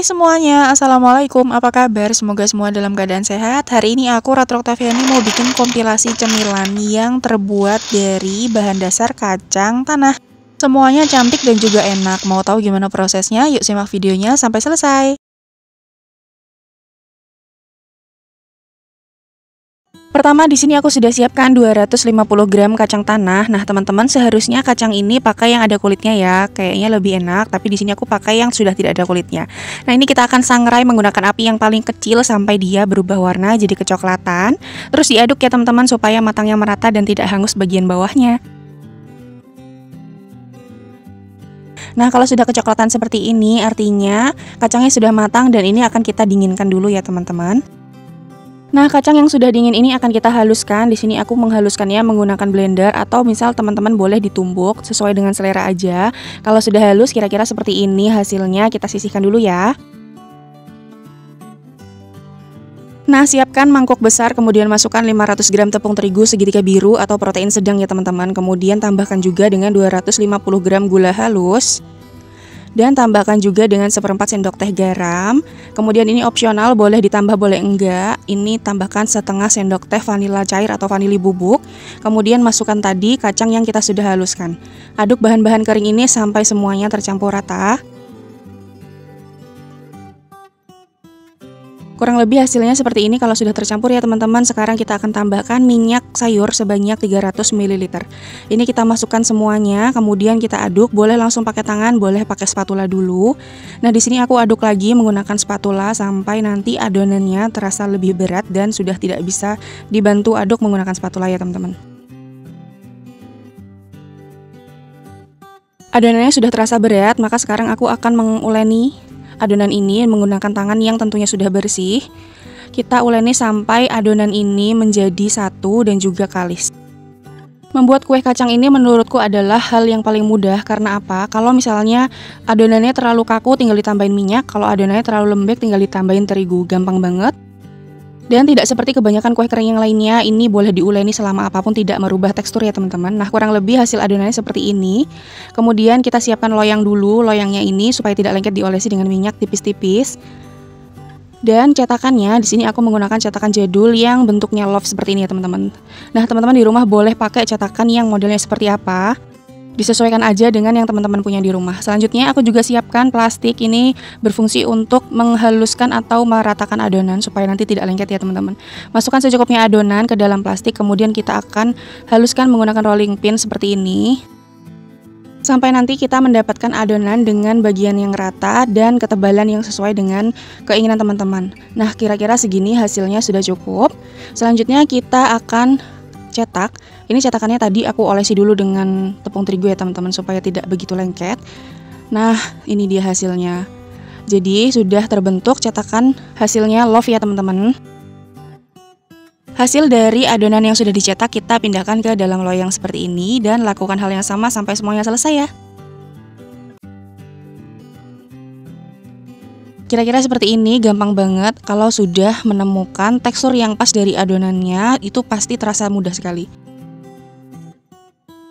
Hai semuanya, Assalamualaikum, apa kabar? Semoga semua dalam keadaan sehat. Hari ini aku, Ratu Oktaviani, mau bikin kompilasi cemilan yang terbuat dari bahan dasar kacang tanah. Semuanya cantik dan juga enak. Mau tahu gimana prosesnya? Yuk simak videonya sampai selesai. Pertama di sini aku sudah siapkan 250 gram kacang tanah. Nah, teman-teman seharusnya kacang ini pakai yang ada kulitnya ya. Kayaknya lebih enak, tapi di sini aku pakai yang sudah tidak ada kulitnya. Nah, ini kita akan sangrai menggunakan api yang paling kecil sampai dia berubah warna jadi kecoklatan. Terus diaduk ya teman-teman supaya matangnya merata dan tidak hangus bagian bawahnya. Nah, kalau sudah kecoklatan seperti ini artinya kacangnya sudah matang dan ini akan kita dinginkan dulu ya teman-teman. Nah, kacang yang sudah dingin ini akan kita haluskan. Di sini aku menghaluskannya menggunakan blender atau misal teman-teman boleh ditumbuk sesuai dengan selera aja. Kalau sudah halus kira-kira seperti ini hasilnya, kita sisihkan dulu ya. Nah, siapkan mangkok besar, kemudian masukkan 500 gram tepung terigu segitiga biru atau protein sedang ya teman-teman. Kemudian tambahkan juga dengan 250 gram gula halus. Dan tambahkan juga dengan 1/4 sendok teh garam. Kemudian ini opsional, boleh ditambah boleh enggak. Ini tambahkan setengah sendok teh vanila cair atau vanili bubuk. Kemudian masukkan tadi kacang yang kita sudah haluskan. Aduk bahan-bahan kering ini sampai semuanya tercampur rata. Kurang lebih hasilnya seperti ini kalau sudah tercampur ya teman-teman. Sekarang kita akan tambahkan minyak sayur sebanyak 300 ml. Ini kita masukkan semuanya, kemudian kita aduk. Boleh langsung pakai tangan, boleh pakai spatula dulu. Nah, di sini aku aduk lagi menggunakan spatula sampai nanti adonannya terasa lebih berat dan sudah tidak bisa dibantu aduk menggunakan spatula ya teman-teman. Adonannya sudah terasa berat, maka sekarang aku akan menguleni adonan ini menggunakan tangan yang tentunya sudah bersih. Kita uleni sampai adonan ini menjadi satu dan juga kalis. Membuat kue kacang ini menurutku adalah hal yang paling mudah. Karena apa? Kalau misalnya adonannya terlalu kaku tinggal ditambahin minyak, kalau adonannya terlalu lembek tinggal ditambahin terigu. Gampang banget. Dan tidak seperti kebanyakan kue kering yang lainnya, ini boleh diuleni selama apapun tidak merubah tekstur ya teman-teman. Nah, kurang lebih hasil adonannya seperti ini. Kemudian kita siapkan loyang dulu, loyangnya ini supaya tidak lengket diolesi dengan minyak tipis-tipis. Dan cetakannya di sini aku menggunakan cetakan jadul yang bentuknya love seperti ini ya teman-teman. Nah, teman-teman di rumah boleh pakai cetakan yang modelnya seperti apa. Disesuaikan aja dengan yang teman-teman punya di rumah. Selanjutnya aku juga siapkan plastik, ini berfungsi untuk menghaluskan atau meratakan adonan supaya nanti tidak lengket ya teman-teman. Masukkan secukupnya adonan ke dalam plastik, kemudian kita akan haluskan menggunakan rolling pin seperti ini. Sampai nanti kita mendapatkan adonan dengan bagian yang rata dan ketebalan yang sesuai dengan keinginan teman-teman. Nah, kira-kira segini hasilnya sudah cukup. Selanjutnya kita akan cetak. Ini cetakannya tadi aku olesi dulu dengan tepung terigu ya teman-teman supaya tidak begitu lengket. Nah, ini dia hasilnya. Jadi sudah terbentuk cetakan, hasilnya love ya teman-teman. Hasil dari adonan yang sudah dicetak kita pindahkan ke dalam loyang seperti ini dan lakukan hal yang sama sampai semuanya selesai ya. Kira-kira seperti ini, gampang banget. Kalau sudah menemukan tekstur yang pas dari adonannya, itu pasti terasa mudah sekali.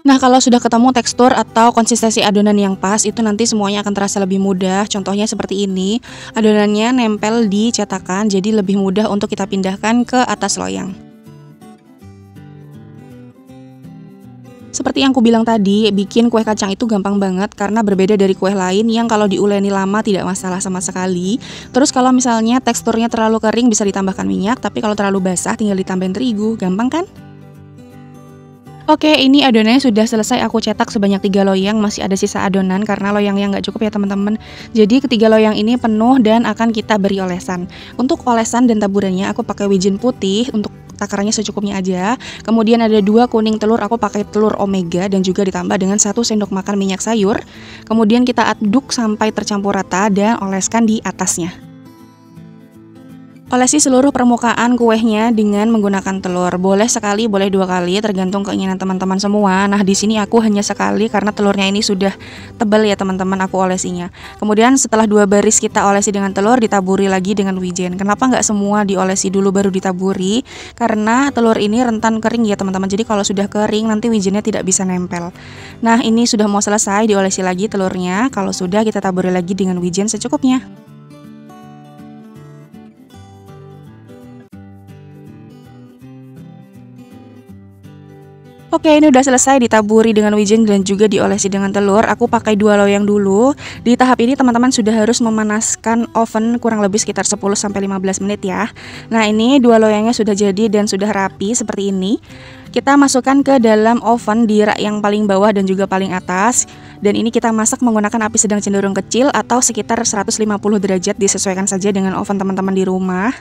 Nah, kalau sudah ketemu tekstur atau konsistensi adonan yang pas, itu nanti semuanya akan terasa lebih mudah. Contohnya seperti ini, adonannya nempel di cetakan, jadi lebih mudah untuk kita pindahkan ke atas loyang. Seperti yang aku bilang tadi, bikin kue kacang itu gampang banget karena berbeda dari kue lain yang kalau diuleni lama tidak masalah sama sekali. Terus kalau misalnya teksturnya terlalu kering bisa ditambahkan minyak, tapi kalau terlalu basah tinggal ditambahin terigu, gampang kan? Oke, ini adonannya sudah selesai aku cetak sebanyak 3 loyang, masih ada sisa adonan karena loyangnya nggak cukup ya teman-teman. Jadi ketiga loyang ini penuh dan akan kita beri olesan. Untuk olesan dan taburannya aku pakai wijen putih, untuk takarannya secukupnya aja. Kemudian ada 2 kuning telur, aku pakai telur omega dan juga ditambah dengan 1 sendok makan minyak sayur. Kemudian kita aduk sampai tercampur rata dan oleskan di atasnya. Olesi seluruh permukaan kuehnya dengan menggunakan telur. Boleh sekali, boleh 2 kali, tergantung keinginan teman-teman semua. Nah, di sini aku hanya sekali karena telurnya ini sudah tebal ya teman-teman aku olesinya. Kemudian setelah 2 baris kita olesi dengan telur, ditaburi lagi dengan wijen. Kenapa nggak semua diolesi dulu baru ditaburi? Karena telur ini rentan kering ya teman-teman. Jadi kalau sudah kering nanti wijennya tidak bisa nempel. Nah, ini sudah mau selesai, diolesi lagi telurnya. Kalau sudah kita taburi lagi dengan wijen secukupnya. Oke, ini udah selesai ditaburi dengan wijen dan juga diolesi dengan telur. Aku pakai 2 loyang dulu. Di tahap ini teman-teman sudah harus memanaskan oven kurang lebih sekitar 10-15 menit ya. Nah, ini 2 loyangnya sudah jadi dan sudah rapi seperti ini. Kita masukkan ke dalam oven di rak yang paling bawah dan juga paling atas. Dan ini kita masak menggunakan api sedang cenderung kecil atau sekitar 150 derajat, disesuaikan saja dengan oven teman-teman di rumah.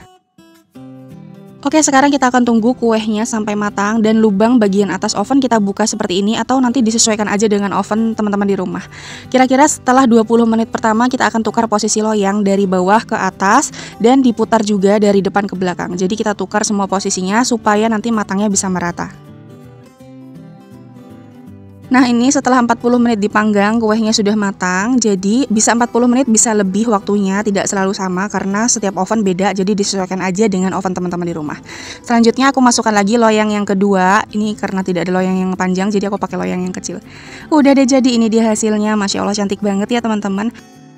Oke, sekarang kita akan tunggu kuehnya sampai matang dan lubang bagian atas oven kita buka seperti ini atau nanti disesuaikan aja dengan oven teman-teman di rumah. Kira-kira setelah 20 menit pertama kita akan tukar posisi loyang dari bawah ke atas dan diputar juga dari depan ke belakang. Jadi kita tukar semua posisinya supaya nanti matangnya bisa merata. Nah, ini setelah 40 menit dipanggang, kuehnya sudah matang. Jadi bisa 40 menit, bisa lebih waktunya, tidak selalu sama karena setiap oven beda, jadi disesuaikan aja dengan oven teman-teman di rumah. Selanjutnya aku masukkan lagi loyang yang kedua. Ini karena tidak ada loyang yang panjang, jadi aku pakai loyang yang kecil. Udah deh, jadi ini dia hasilnya. Masya Allah, cantik banget ya teman-teman.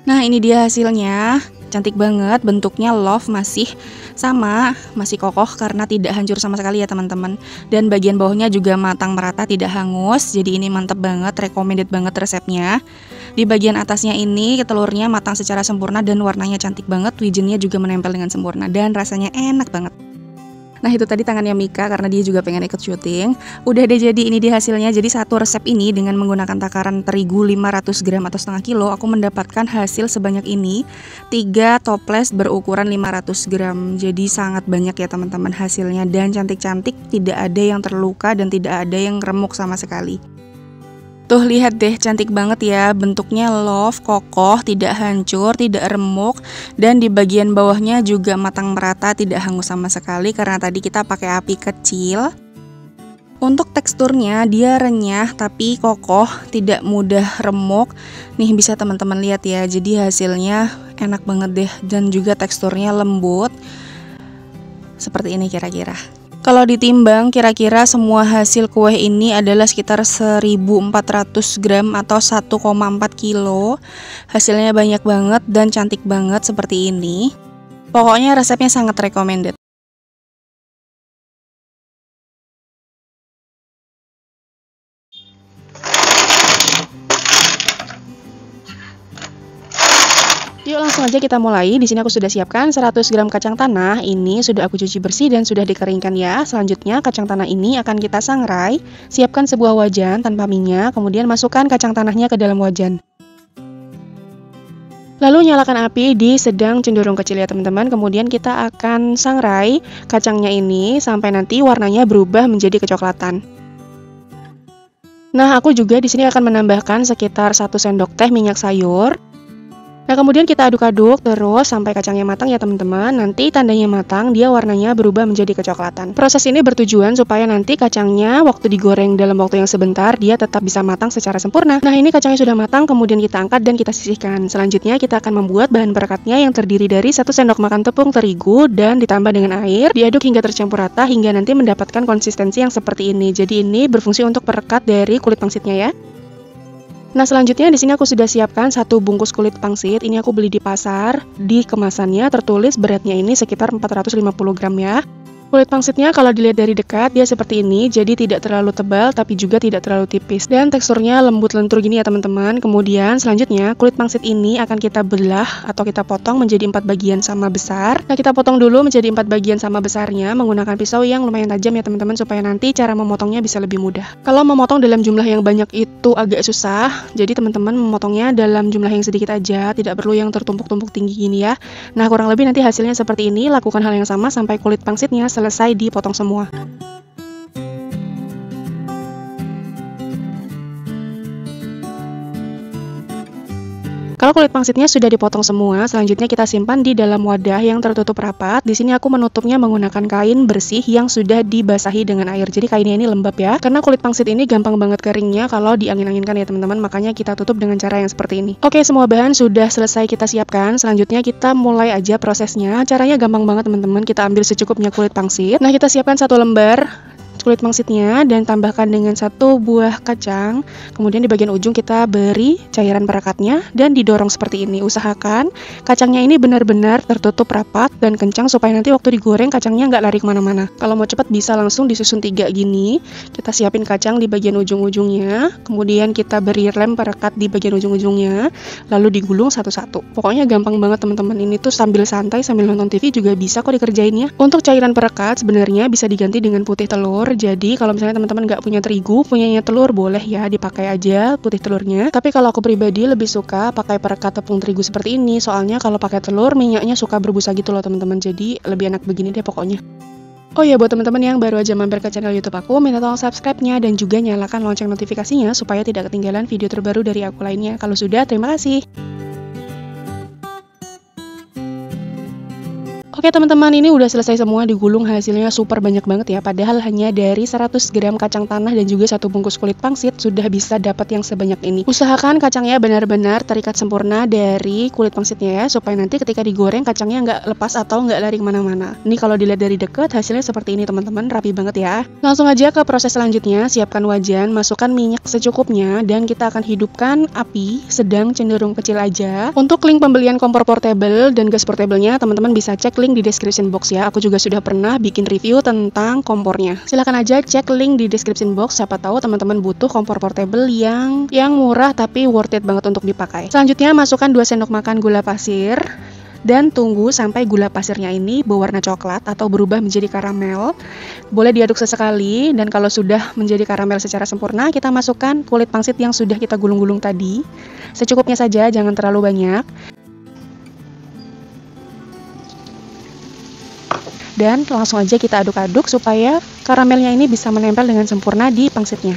Nah, ini dia hasilnya. Cantik banget, bentuknya love masih sama, masih kokoh karena tidak hancur sama sekali ya teman-teman. Dan bagian bawahnya juga matang merata, tidak hangus. Jadi ini mantep banget, recommended banget resepnya. Di bagian atasnya ini telurnya matang secara sempurna dan warnanya cantik banget. Wijennya juga menempel dengan sempurna dan rasanya enak banget. Nah, itu tadi tangannya Mika karena dia juga pengen ikut syuting. Udah deh, jadi ini dia hasilnya. Jadi satu resep ini dengan menggunakan takaran terigu 500 gram atau setengah kilo, aku mendapatkan hasil sebanyak ini. 3 toples berukuran 500 gram. Jadi sangat banyak ya teman-teman hasilnya dan cantik-cantik, tidak ada yang terluka dan tidak ada yang remuk sama sekali. Tuh, lihat deh, cantik banget ya, bentuknya love, kokoh, tidak hancur, tidak remuk, dan di bagian bawahnya juga matang merata, tidak hangus sama sekali karena tadi kita pakai api kecil. Untuk teksturnya dia renyah tapi kokoh, tidak mudah remuk. Nih bisa teman-teman lihat ya, jadi hasilnya enak banget deh dan juga teksturnya lembut. Seperti ini kira-kira. Kalau ditimbang, kira-kira semua hasil kue ini adalah sekitar 1400 gram atau 1,4 kilo. Hasilnya banyak banget dan cantik banget seperti ini. Pokoknya resepnya sangat recommended. Yuk langsung aja kita mulai. Di sini aku sudah siapkan 100 gram kacang tanah. Ini sudah aku cuci bersih dan sudah dikeringkan ya. Selanjutnya kacang tanah ini akan kita sangrai. Siapkan sebuah wajan tanpa minyak, kemudian masukkan kacang tanahnya ke dalam wajan. Lalu nyalakan api di sedang cenderung kecil ya teman-teman. Kemudian kita akan sangrai kacangnya ini sampai nanti warnanya berubah menjadi kecoklatan. Nah, aku juga di sini akan menambahkan sekitar 1 sendok teh minyak sayur. Nah, kemudian kita aduk-aduk terus sampai kacangnya matang ya teman-teman. Nanti tandanya matang, dia warnanya berubah menjadi kecoklatan. Proses ini bertujuan supaya nanti kacangnya waktu digoreng dalam waktu yang sebentar, dia tetap bisa matang secara sempurna. Nah, ini kacangnya sudah matang, kemudian kita angkat dan kita sisihkan. Selanjutnya kita akan membuat bahan perekatnya yang terdiri dari 1 sendok makan tepung terigu dan ditambah dengan air. Diaduk hingga tercampur rata hingga nanti mendapatkan konsistensi yang seperti ini. Jadi ini berfungsi untuk perekat dari kulit pangsitnya ya. Nah, selanjutnya di sini aku sudah siapkan 1 bungkus kulit pangsit. Ini aku beli di pasar. Di kemasannya tertulis beratnya ini sekitar 450 gram ya. Kulit pangsitnya kalau dilihat dari dekat dia seperti ini, jadi tidak terlalu tebal tapi juga tidak terlalu tipis. Dan teksturnya lembut lentur gini ya teman-teman. Kemudian selanjutnya kulit pangsit ini akan kita belah atau kita potong menjadi 4 bagian sama besar. Nah, kita potong dulu menjadi 4 bagian sama besarnya menggunakan pisau yang lumayan tajam ya teman-teman supaya nanti cara memotongnya bisa lebih mudah. Kalau memotong dalam jumlah yang banyak itu agak susah, jadi teman-teman memotongnya dalam jumlah yang sedikit aja, tidak perlu yang tertumpuk-tumpuk tinggi gini ya. Nah, kurang lebih nanti hasilnya seperti ini. Lakukan hal yang sama sampai kulit pangsitnya selesai dipotong semua. Kalau kulit pangsitnya sudah dipotong semua, selanjutnya kita simpan di dalam wadah yang tertutup rapat. Di sini aku menutupnya menggunakan kain bersih yang sudah dibasahi dengan air. Jadi kainnya ini lembab ya. Karena kulit pangsit ini gampang banget keringnya kalau diangin-anginkan ya teman-teman. Makanya kita tutup dengan cara yang seperti ini. Oke, semua bahan sudah selesai kita siapkan. Selanjutnya kita mulai aja prosesnya. Caranya gampang banget teman-teman. Kita ambil secukupnya kulit pangsit. Nah, kita siapkan 1 lembar kulit pangsitnya dan tambahkan dengan 1 buah kacang. Kemudian di bagian ujung kita beri cairan perekatnya dan didorong seperti ini. Usahakan kacangnya ini benar-benar tertutup rapat dan kencang supaya nanti waktu digoreng kacangnya nggak lari kemana-mana. Kalau mau cepat bisa langsung disusun 3 gini. Kita siapin kacang di bagian ujung-ujungnya, kemudian kita beri lem perekat di bagian ujung-ujungnya, lalu digulung satu-satu. Pokoknya gampang banget teman-teman, ini tuh sambil santai sambil nonton TV juga bisa kok dikerjainnya. Untuk cairan perekat sebenarnya bisa diganti dengan putih telur. Jadi kalau misalnya teman-teman nggak punya terigu, punyanya telur, boleh ya dipakai aja putih telurnya. Tapi kalau aku pribadi lebih suka pakai perekat tepung terigu seperti ini, soalnya kalau pakai telur minyaknya suka berbusa gitu loh teman-teman. Jadi lebih enak begini deh pokoknya. Oh ya, buat teman-teman yang baru aja mampir ke channel YouTube aku, minta tolong subscribe-nya dan juga nyalakan lonceng notifikasinya supaya tidak ketinggalan video terbaru dari aku lainnya. Kalau sudah, terima kasih. Oke teman-teman, ini udah selesai semua digulung, hasilnya super banyak banget ya. Padahal hanya dari 100 gram kacang tanah dan juga 1 bungkus kulit pangsit sudah bisa dapat yang sebanyak ini. Usahakan kacangnya benar-benar terikat sempurna dari kulit pangsitnya ya, supaya nanti ketika digoreng kacangnya nggak lepas atau nggak lari kemana-mana. Ini kalau dilihat dari dekat hasilnya seperti ini teman-teman, rapi banget ya. Langsung aja ke proses selanjutnya, siapkan wajan, masukkan minyak secukupnya dan kita akan hidupkan api sedang cenderung kecil aja. Untuk link pembelian kompor portable dan gas portable-nya teman-teman bisa cek link di description box ya. Aku juga sudah pernah bikin review tentang kompornya. Silahkan aja cek link di description box, siapa tahu teman-teman butuh kompor portable yang murah tapi worth it banget untuk dipakai. Selanjutnya masukkan 2 sendok makan gula pasir dan tunggu sampai gula pasirnya ini berwarna coklat atau berubah menjadi karamel. Boleh diaduk sesekali, dan kalau sudah menjadi karamel secara sempurna, kita masukkan kulit pangsit yang sudah kita gulung-gulung tadi. Secukupnya saja, jangan terlalu banyak. Dan langsung aja kita aduk-aduk supaya karamelnya ini bisa menempel dengan sempurna di pangsitnya.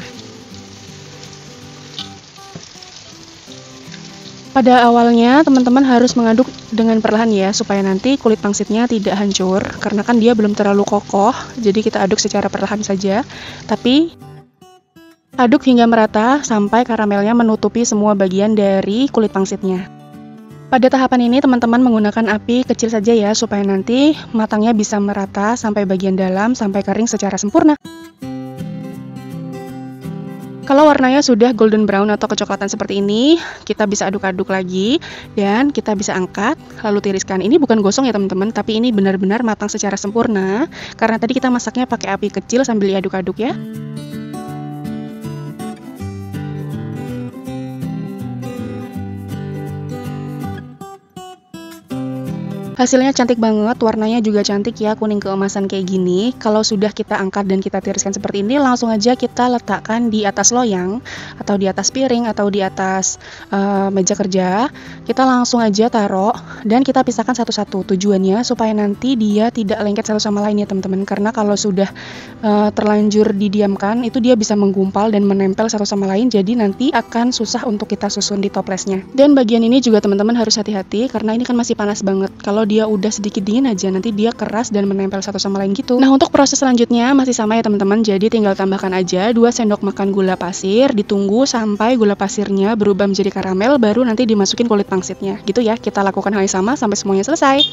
Pada awalnya teman-teman harus mengaduk dengan perlahan ya, supaya nanti kulit pangsitnya tidak hancur, karena kan dia belum terlalu kokoh, jadi kita aduk secara perlahan saja. Tapi aduk hingga merata sampai karamelnya menutupi semua bagian dari kulit pangsitnya. Pada tahapan ini teman-teman menggunakan api kecil saja ya, supaya nanti matangnya bisa merata sampai bagian dalam, sampai kering secara sempurna. Kalau warnanya sudah golden brown atau kecoklatan seperti ini, kita bisa aduk-aduk lagi dan kita bisa angkat, lalu tiriskan. Ini bukan gosong ya teman-teman, tapi ini benar-benar matang secara sempurna, karena tadi kita masaknya pakai api kecil sambil diaduk-aduk ya. Hasilnya cantik banget, warnanya juga cantik ya, kuning keemasan kayak gini. Kalau sudah kita angkat dan kita tiriskan seperti ini, langsung aja kita letakkan di atas loyang, atau di atas piring, atau di atas meja kerja. Kita langsung aja taruh, dan kita pisahkan satu-satu. Tujuannya supaya nanti dia tidak lengket satu sama lain ya teman-teman. Karena kalau sudah terlanjur didiamkan, itu dia bisa menggumpal dan menempel satu sama lain, jadi nanti akan susah untuk kita susun di toplesnya. Dan bagian ini juga teman-teman harus hati-hati, karena ini kan masih panas banget. Kalau dia udah sedikit dingin aja, nanti dia keras dan menempel satu sama lain gitu. Nah, untuk proses selanjutnya masih sama ya teman-teman, jadi tinggal tambahkan aja 2 sendok makan gula pasir, ditunggu sampai gula pasirnya berubah menjadi karamel, baru nanti dimasukin kulit pangsitnya. Gitu ya, kita lakukan hal yang sama sampai semuanya selesai.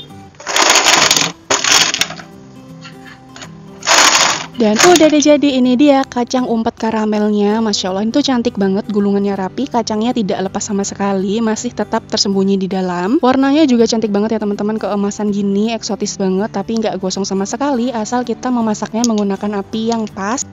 Dan udah deh, jadi ini dia kacang umpet karamelnya. Masya Allah, itu cantik banget, gulungannya rapi, kacangnya tidak lepas sama sekali, masih tetap tersembunyi di dalam. Warnanya juga cantik banget ya teman-teman, keemasan gini, eksotis banget, tapi nggak gosong sama sekali, asal kita memasaknya menggunakan api yang pas.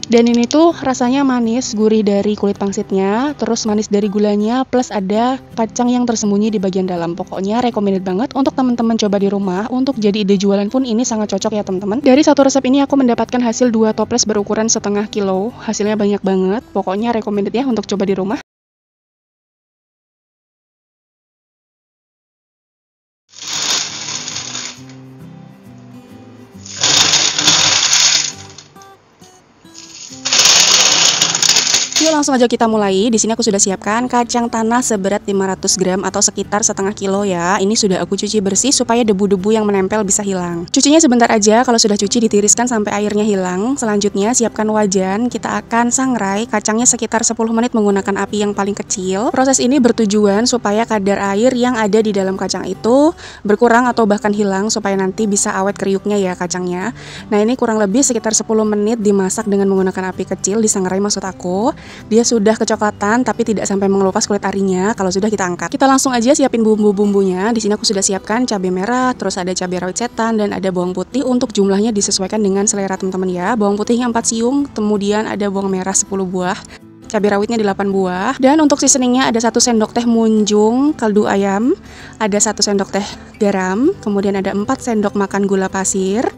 Dan ini tuh rasanya manis, gurih dari kulit pangsitnya, terus manis dari gulanya, plus ada kacang yang tersembunyi di bagian dalam. Pokoknya recommended banget untuk teman-teman coba di rumah. Untuk jadi ide jualan pun ini sangat cocok ya teman-teman. Dari satu resep ini aku mendapatkan hasil 2 toples berukuran setengah kilo. Hasilnya banyak banget, pokoknya recommended ya untuk coba di rumah. Yuk langsung aja kita mulai. Di sini aku sudah siapkan kacang tanah seberat 500 gram atau sekitar setengah kilo ya. Ini sudah aku cuci bersih supaya debu-debu yang menempel bisa hilang. Cucinya sebentar aja, kalau sudah cuci ditiriskan sampai airnya hilang. Selanjutnya siapkan wajan, kita akan sangrai kacangnya sekitar 10 menit menggunakan api yang paling kecil. Proses ini bertujuan supaya kadar air yang ada di dalam kacang itu berkurang atau bahkan hilang supaya nanti bisa awet kriuknya ya kacangnya. Nah ini kurang lebih sekitar 10 menit dimasak dengan menggunakan api kecil, disangrai maksud aku. Dia sudah kecoklatan tapi tidak sampai mengelupas kulit arinya. Kalau sudah kita angkat. Kita langsung aja siapin bumbu-bumbunya. Di sini aku sudah siapkan cabai merah, terus ada cabai rawit setan dan ada bawang putih. Untuk jumlahnya disesuaikan dengan selera teman-teman ya. Bawang putihnya 4 siung, kemudian ada bawang merah 10 buah. Cabai rawitnya 8 buah. Dan untuk seasoningnya ada 1 sendok teh munjung kaldu ayam, ada 1 sendok teh garam, kemudian ada 4 sendok makan gula pasir.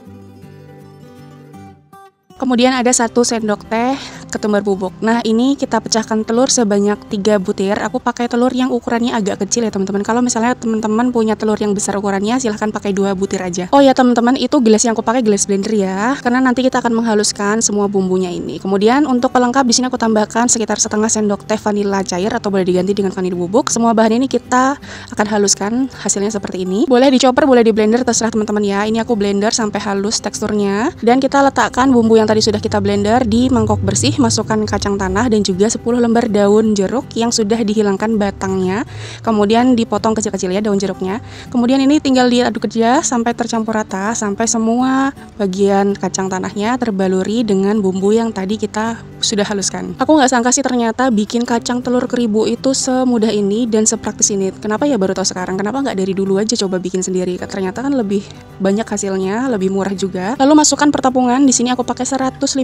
Kemudian ada 1 sendok teh ketumbar bubuk. Nah ini kita pecahkan telur sebanyak 3 butir. Aku pakai telur yang ukurannya agak kecil ya teman-teman. Kalau misalnya teman-teman punya telur yang besar ukurannya, silahkan pakai 2 butir aja. Oh ya teman-teman, itu gelas yang aku pakai gelas blender ya, karena nanti kita akan menghaluskan semua bumbunya ini. Kemudian untuk pelengkap di sini aku tambahkan sekitar setengah sendok teh vanila cair atau boleh diganti dengan vanila bubuk. Semua bahan ini kita akan haluskan, hasilnya seperti ini. Boleh dicoper, boleh di blender, terserah teman-teman ya. Ini aku blender sampai halus teksturnya. Dan kita letakkan bumbu yang tadi sudah kita blender di mangkok bersih. Masukkan kacang tanah dan juga 10 lembar daun jeruk yang sudah dihilangkan batangnya. Kemudian dipotong kecil-kecil ya daun jeruknya. Kemudian ini tinggal diaduk aja sampai tercampur rata, sampai semua bagian kacang tanahnya terbaluri dengan bumbu yang tadi kita sudah haluskan. Aku nggak sangka sih ternyata bikin kacang telur keribu itu semudah ini dan sepraktis ini. Kenapa ya baru tahu sekarang? Kenapa nggak dari dulu aja coba bikin sendiri? Ternyata kan lebih banyak hasilnya, lebih murah juga. Lalu masukkan pertepungan. Di sini aku pakai 150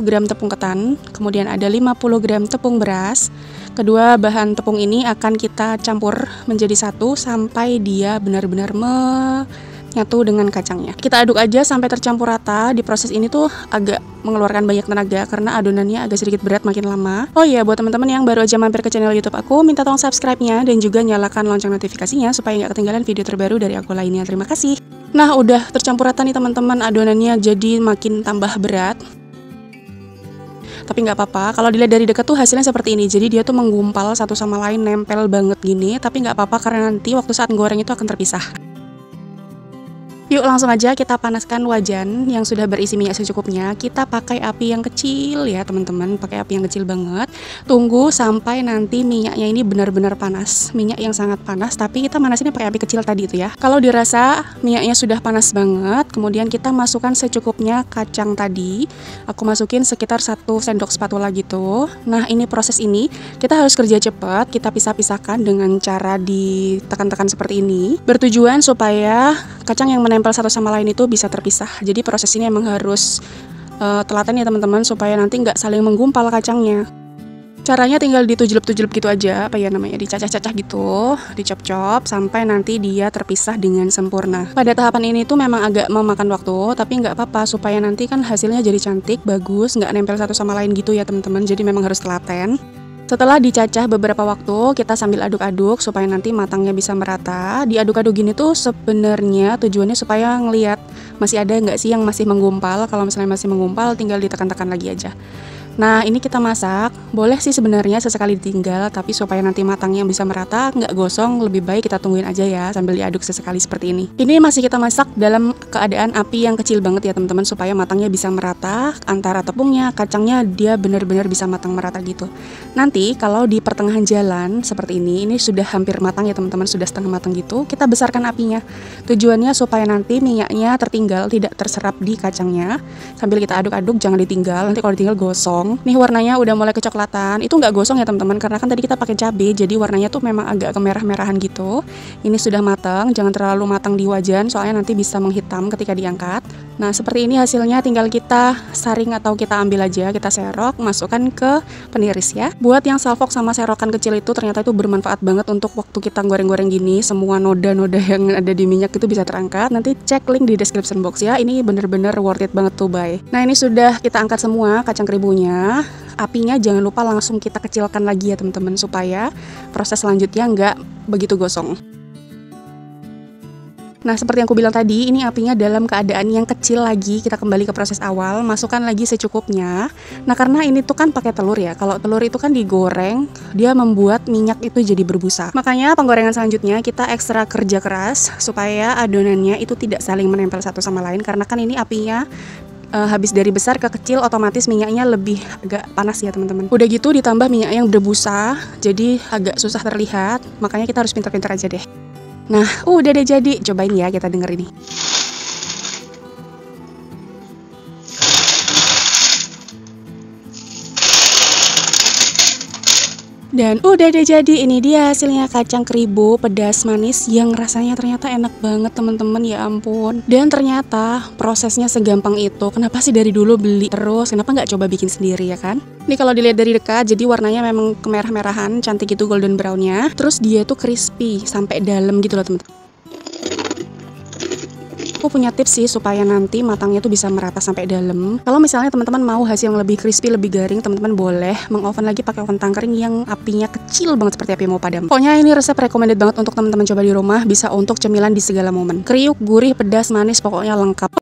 gram tepung ketan. Kemudian ada 50 gram tepung beras. Kedua bahan tepung ini akan kita campur menjadi satu sampai dia benar-benar menyatu dengan kacangnya. Kita aduk aja sampai tercampur rata. Di proses ini tuh agak mengeluarkan banyak tenaga karena adonannya agak sedikit berat makin lama. Oh iya, buat teman-teman yang baru aja mampir ke channel YouTube aku, minta tolong subscribe-nya dan juga nyalakan lonceng notifikasinya supaya nggak ketinggalan video terbaru dari aku lainnya. Terima kasih. Nah, udah tercampur rata nih teman-teman, adonannya jadi makin tambah berat. Tapi nggak apa-apa, kalau dilihat dari dekat tuh hasilnya seperti ini. Jadi dia tuh menggumpal satu sama lain, nempel banget gini. Tapi nggak apa-apa karena nanti waktu saat goreng itu akan terpisah. Yuk langsung aja kita panaskan wajan yang sudah berisi minyak secukupnya. Kita pakai api yang kecil ya teman-teman, pakai api yang kecil banget. Tunggu sampai nanti minyaknya ini benar-benar panas. Minyak yang sangat panas, tapi kita manasinnya pakai api kecil tadi itu ya. Kalau dirasa minyaknya sudah panas banget, kemudian kita masukkan secukupnya kacang tadi. Aku masukin sekitar 1 sendok spatula gitu. Nah ini proses ini kita harus kerja cepat. Kita pisah-pisahkan dengan cara ditekan-tekan seperti ini. Bertujuan supaya kacang yang menempel satu sama lain itu bisa terpisah. Jadi proses ini emang harus telaten ya teman-teman supaya nanti nggak saling menggumpal kacangnya. Caranya tinggal ditujulep-tujulep gitu aja, apa ya namanya, dicacah-cacah gitu, dicop-cop sampai nanti dia terpisah dengan sempurna. Pada tahapan ini tuh memang agak memakan waktu, tapi nggak apa-apa supaya nanti kan hasilnya jadi cantik, bagus, nggak nempel satu sama lain gitu ya teman-teman. Jadi memang harus telaten. Setelah dicacah beberapa waktu, kita sambil aduk-aduk supaya nanti matangnya bisa merata. Diaduk-aduk gini tuh sebenarnya tujuannya supaya ngelihat masih ada nggak sih yang masih menggumpal. Kalau misalnya masih menggumpal, tinggal ditekan-tekan lagi aja. Nah ini kita masak, boleh sih sebenarnya sesekali ditinggal, tapi supaya nanti matangnya bisa merata, nggak gosong, lebih baik kita tungguin aja ya sambil diaduk sesekali seperti ini. Ini masih kita masak dalam keadaan api yang kecil banget ya teman-teman, supaya matangnya bisa merata antara tepungnya, kacangnya dia benar-benar bisa matang merata gitu. Nanti kalau di pertengahan jalan seperti ini sudah hampir matang ya teman-teman, sudah setengah matang gitu, kita besarkan apinya. Tujuannya supaya nanti minyaknya tertinggal, tidak terserap di kacangnya. Sambil kita aduk-aduk, jangan ditinggal, nanti kalau ditinggal gosong. Nih warnanya udah mulai kecoklatan. Itu nggak gosong ya teman-teman, karena kan tadi kita pakai cabai, jadi warnanya tuh memang agak kemerah-merahan gitu. Ini sudah matang, jangan terlalu matang di wajan, soalnya nanti bisa menghitam ketika diangkat. Nah seperti ini hasilnya, tinggal kita saring atau kita ambil aja, kita serok, masukkan ke peniris ya. Buat yang salvok sama serokan kecil itu ternyata itu bermanfaat banget untuk waktu kita goreng-goreng gini, semua noda-noda yang ada di minyak itu bisa terangkat. Nanti cek link di description box ya, ini bener-bener worth it banget tuh buy. Nah ini sudah kita angkat semua kacang keribunya. Apinya jangan lupa langsung kita kecilkan lagi ya teman-teman, supaya proses selanjutnya nggak begitu gosong. Nah, seperti yang aku bilang tadi, ini apinya dalam keadaan yang kecil lagi. Kita kembali ke proses awal, masukkan lagi secukupnya. Nah, karena ini tuh kan pakai telur ya. Kalau telur itu kan digoreng, dia membuat minyak itu jadi berbusa. Makanya penggorengan selanjutnya kita ekstra kerja keras supaya adonannya itu tidak saling menempel satu sama lain. Karena kan ini apinya habis dari besar ke kecil, otomatis minyaknya lebih agak panas ya teman-teman. Udah gitu ditambah minyak yang berbusa, jadi agak susah terlihat. Makanya kita harus pintar-pintar aja deh. Nah, udah deh jadi. Cobain ya, kita denger ini. Dan udah deh jadi, ini dia hasilnya kacang keribo pedas manis yang rasanya ternyata enak banget teman-teman, ya ampun. Dan ternyata prosesnya segampang itu. Kenapa sih dari dulu beli terus? Kenapa nggak coba bikin sendiri ya kan? Ini kalau dilihat dari dekat, jadi warnanya memang kemerah-merahan, cantik gitu golden brownnya. Terus dia tuh crispy sampai dalam gitu loh teman-teman. Aku punya tips sih supaya nanti matangnya tuh bisa merata sampai dalam. Kalau misalnya teman-teman mau hasil yang lebih crispy, lebih garing, teman-teman boleh mengoven lagi pakai oven tangkring yang apinya kecil banget seperti api mau padam. Pokoknya ini resep recommended banget untuk teman-teman coba di rumah, bisa untuk cemilan di segala momen. Kriuk, gurih, pedas, manis, pokoknya lengkap.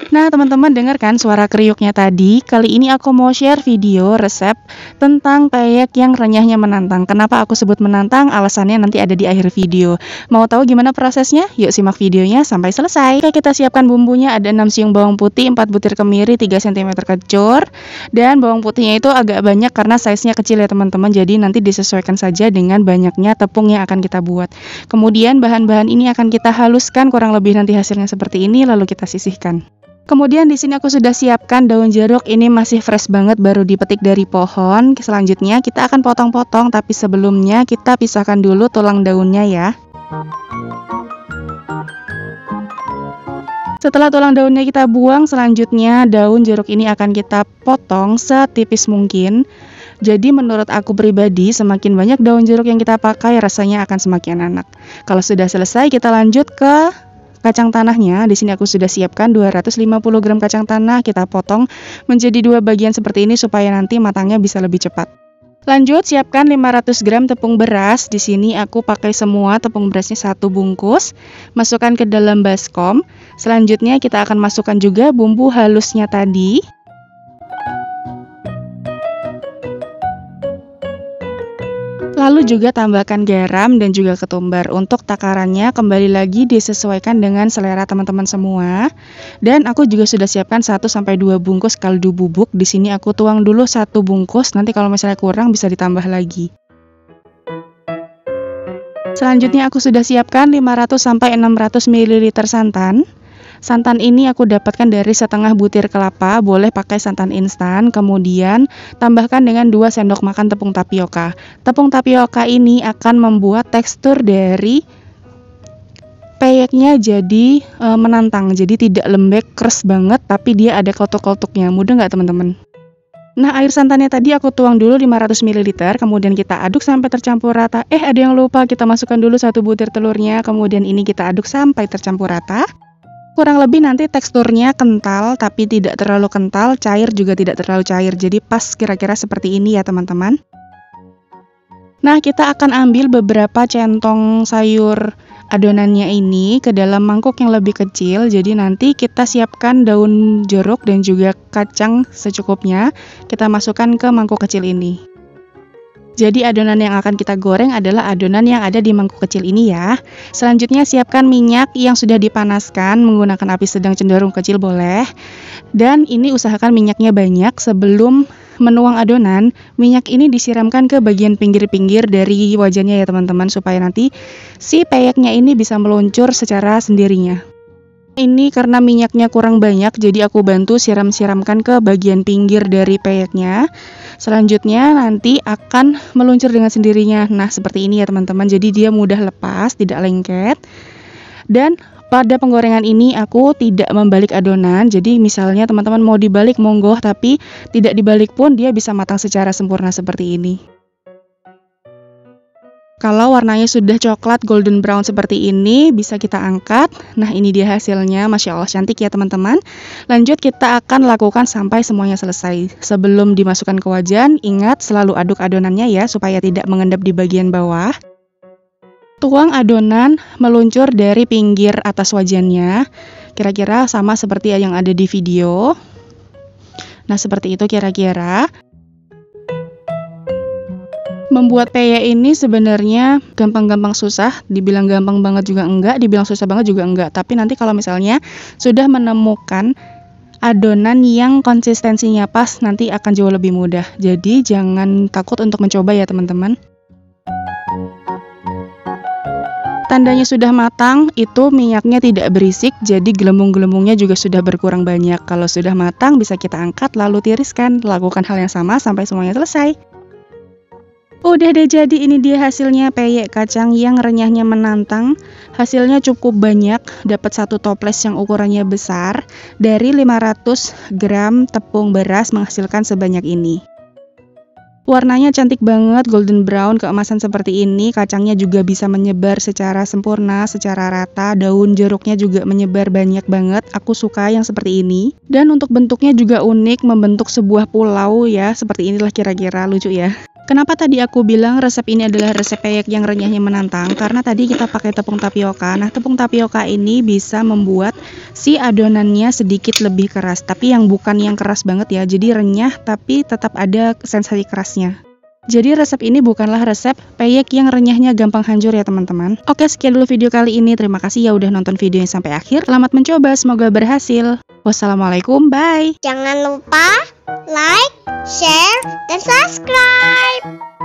Nah teman-teman dengar kan suara kriuknya tadi? Kali ini aku mau share video resep tentang peyek yang renyahnya menantang. Kenapa aku sebut menantang? Alasannya nanti ada di akhir video. Mau tahu gimana prosesnya? Yuk simak videonya sampai selesai. Oke, kita siapkan bumbunya. Ada 6 siung bawang putih, 4 butir kemiri, 3 cm kecur. Dan bawang putihnya itu agak banyak karena size-nya kecil ya teman-teman. Jadi nanti disesuaikan saja dengan banyaknya tepung yang akan kita buat. Kemudian bahan-bahan ini akan kita haluskan kurang lebih nanti hasilnya seperti ini, lalu kita sisihkan. Kemudian di sini aku sudah siapkan daun jeruk, ini masih fresh banget, baru dipetik dari pohon. Selanjutnya kita akan potong-potong, tapi sebelumnya kita pisahkan dulu tulang daunnya ya. Setelah tulang daunnya kita buang, selanjutnya daun jeruk ini akan kita potong setipis mungkin. Jadi menurut aku pribadi, semakin banyak daun jeruk yang kita pakai, rasanya akan semakin enak. Kalau sudah selesai, kita lanjut ke kacang tanahnya. Di sini aku sudah siapkan 250 gram kacang tanah, kita potong menjadi 2 bagian seperti ini supaya nanti matangnya bisa lebih cepat. Lanjut siapkan 500 gram tepung beras. Di sini aku pakai semua tepung berasnya 1 bungkus. Masukkan ke dalam baskom. Selanjutnya kita akan masukkan juga bumbu halusnya tadi. Lalu juga tambahkan garam dan juga ketumbar. Untuk takarannya kembali lagi disesuaikan dengan selera teman-teman semua. Dan aku juga sudah siapkan 1-2 bungkus kaldu bubuk. Di sini aku tuang dulu 1 bungkus. Nanti kalau misalnya kurang bisa ditambah lagi. Selanjutnya aku sudah siapkan 500-600 ml santan. Santan ini aku dapatkan dari setengah butir kelapa, boleh pakai santan instan. Kemudian tambahkan dengan 2 sendok makan tepung tapioka. Tepung tapioka ini akan membuat tekstur dari peyeknya jadi menantang. Jadi tidak lembek, keras banget, tapi dia ada kotuk-kotuknya. Mudah nggak teman-teman? Nah, air santannya tadi aku tuang dulu 500 ml, kemudian kita aduk sampai tercampur rata. Ada yang lupa, kita masukkan dulu 1 butir telurnya, kemudian ini kita aduk sampai tercampur rata. Kurang lebih nanti teksturnya kental, tapi tidak terlalu kental, cair juga tidak terlalu cair. Jadi pas kira-kira seperti ini ya teman-teman. Nah, kita akan ambil beberapa centong sayur adonannya ini ke dalam mangkuk yang lebih kecil. Jadi nanti kita siapkan daun jeruk dan juga kacang secukupnya. Kita masukkan ke mangkuk kecil ini. Jadi adonan yang akan kita goreng adalah adonan yang ada di mangkuk kecil ini ya. Selanjutnya siapkan minyak yang sudah dipanaskan, menggunakan api sedang cenderung kecil boleh. Dan ini usahakan minyaknya banyak. Sebelum menuang adonan, minyak ini disiramkan ke bagian pinggir-pinggir dari wajannya ya teman-teman, supaya nanti si peyeknya ini bisa meluncur secara sendirinya. Ini karena minyaknya kurang banyak, jadi aku bantu siram-siramkan ke bagian pinggir dari peyeknya. Selanjutnya nanti akan meluncur dengan sendirinya. Nah, seperti ini ya teman-teman. Jadi dia mudah lepas, tidak lengket. Dan Pada penggorengan ini aku tidak membalik adonan, jadi misalnya teman-teman mau dibalik monggo, tapi tidak dibalik pun dia bisa matang secara sempurna seperti ini. Kalau warnanya sudah coklat golden brown seperti ini, bisa kita angkat. Nah, ini dia hasilnya, Masya Allah cantik ya teman-teman. Lanjut kita akan lakukan sampai semuanya selesai. Sebelum dimasukkan ke wajan, ingat selalu aduk adonannya ya, supaya tidak mengendap di bagian bawah. Tuang adonan meluncur dari pinggir atas wajannya, kira-kira sama seperti yang ada di video. Nah, seperti itu kira-kira. Membuat peyek ini sebenarnya gampang-gampang susah, dibilang gampang banget juga enggak, dibilang susah banget juga enggak. Tapi nanti kalau misalnya sudah menemukan adonan yang konsistensinya pas, nanti akan jauh lebih mudah. Jadi jangan takut untuk mencoba ya teman-teman. Tandanya sudah matang, itu minyaknya tidak berisik, jadi gelembung-gelembungnya juga sudah berkurang banyak. Kalau sudah matang, bisa kita angkat lalu tiriskan. Lakukan hal yang sama sampai semuanya selesai. Udah deh, jadi ini dia hasilnya peyek kacang yang renyahnya menantang. Hasilnya cukup banyak, dapat satu toples yang ukurannya besar. Dari 500 gram tepung beras menghasilkan sebanyak ini. Warnanya cantik banget, golden brown keemasan seperti ini. Kacangnya juga bisa menyebar secara sempurna, secara rata. Daun jeruknya juga menyebar banyak banget. Aku suka yang seperti ini. Dan untuk bentuknya juga unik, membentuk sebuah pulau ya. Seperti inilah kira-kira, lucu ya. Kenapa tadi aku bilang resep ini adalah resep peyek yang renyahnya menantang? Karena tadi kita pakai tepung tapioka. Nah, tepung tapioka ini bisa membuat si adonannya sedikit lebih keras. Tapi yang bukan yang keras banget ya. Jadi renyah tapi tetap ada sensasi kerasnya. Jadi resep ini bukanlah resep peyek yang renyahnya gampang hancur ya teman-teman. Oke, sekian dulu video kali ini. Terima kasih ya udah nonton videonya sampai akhir. Selamat mencoba, semoga berhasil. Wassalamualaikum, bye. Jangan lupa like, share, dan subscribe.